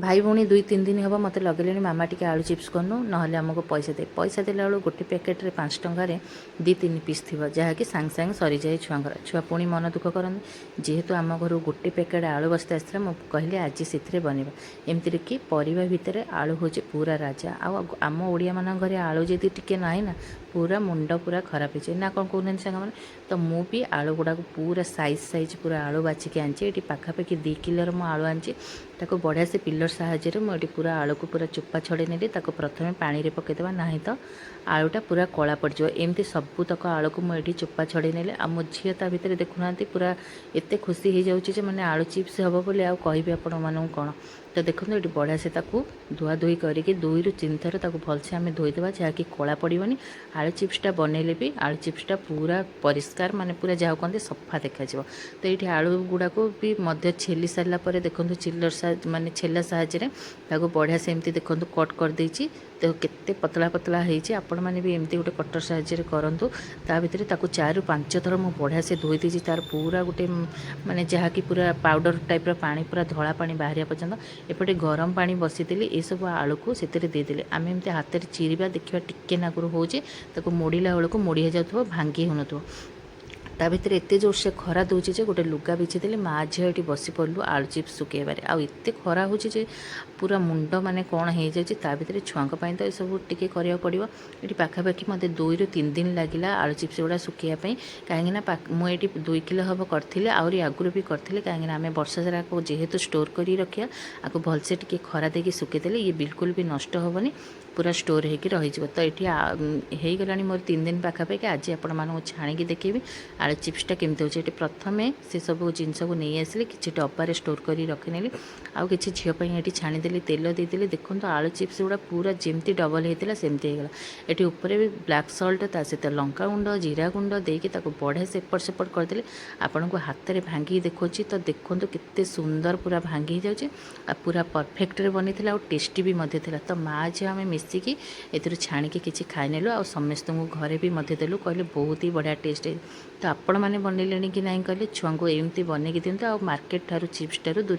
भाई भौणी 2-3 दिन हम मत लगे मामा टी आलू चिप्स करनु ना आमको पैसा देला बेलू गोटे पैकेट्रे 5 टकर 2-3 पीस थी जहाँकि सांगे सांगे सरी जाए छुआर छुआ पुणी मन दुख करते जेहेतु आम घर गोटे पैकेट आलू बस्ते आसला मुझे कहली आज से बनवा एमती कि परिवा भितर आलू हूँ पूरा राजा आम ओडिया मान घर आलू जदि टिके ना ना पूरा मुंड पूरा खराब हो ना कौन कहते सांग तो मु भी आलू गुड़ा पूरा साइज पूरा आलू बाछिकी आनी ये पाखापाखि 2 किलोर मु आलू आनी ताको बढ़िया से पिलर साहाय्य मुझे पूरा आलू को पूरा चोपा छड़े नेली ताको प्रथमे पानी रे पकेदेवा ना तो आलूटा पूरा कला पड़ज एमती सबूतक आलू को मुझे चोपा छड़े नेले आ मो झील ता भितर देखुना पूरा एत खुशी हो जाऊँगी मैंने आलू चिप्स हम बोली आ कहि आपण मानू कौन तो देखो ये बढ़िया से धुआ धुई करके 2-3 थर भलसे आम धोईदेवा जहाँकि कला पड़ोनी आलू चिप्सटा बनइले भी आलू चिप्सटा पूरा परिष्कार माने पूरा जहाँ कहते सफा देखा तो ये आलू गुड़ाक भी मध्य छेली सारापर देखो चिल्लर माने छेला साहाय्य बढ़िया से एमती देखो कट कर देछि तो केते पतला पतला होती आपण मैंने भी एमती गोटे कटर साहाय्य करूँ ता भितर 4-5 थर मुझे बढ़िया से धोई देछि तार पूरा गोटे माने जहाँकि पूरा पाउडर टाइप्र पानी पूरा धला पानी बाहर पर्यंत एपटे गरम पानी बसीदेली ये सब आलू को से देदेली आम एमती हाथ में चिरिबा देखा टिके नागुर हो मोड़ला बेलू मोड़ी हो जाऊ भांगी हो न ता भितर एत जोर से खरा दूचे जे गोटे लुगा बिछीदेली माँ झील ये बसी पड़लु आलू चिप्स सुखेबारे आते खरा हो पूरा मुंड माने कौन हो जाए भितर छुआं तो सब टी करा पड़ो ये पाखापाखि मत 2-3 दिन लगिला आलू चिप्स गुड़ा सुखापी कहीं मुझे 2 किलो हम करी आहरी आगुरी भी करी कहीं आम वर्ष सारा जेहेतु स्टोर कर रखा आपको भलसे टी खरा देकी सुखेदेले ये बिल्कुल भी नष्ट हेनी पूरा स्टोर होगी रही तो ये होगा मोर 3 दिन पाखापाखि आज आपको छाणी देखेबी आलू चिप्सटा केमती होची प्रथमे से सब जिनस को नहीं आसिले कि डब्बारे स्टोर कर रखिनेली आउ कि झील ये छाणीदेली तेल देदेली देखो आलू चिप्स गुड़ा पूरा जमती डबल होता सेमती होगा ये ऊपर भी ब्लैक सल्ट ता सहित लंका गुंड जीरा गुंड देकी बढ़िया से एपट सेपट करदे आपन को हाथ में भांगी देखो तो देखो केते सुंदर पूरा भांगी जाऊँचे पूरा परफेक्ट बनी थी टेस्टी भी था तो माँ झील आम मिसिकी ए छाणिकी किसी खाईनेलु आ समस्त घरे भी देलु कहले बहुत ही बढ़िया टेस्ट है तो आपण मैंने बनइले कि ना कहले छुआ को एमती बनईकी दिंतु आ मार्केट ठारू चिप्स ठारू दूर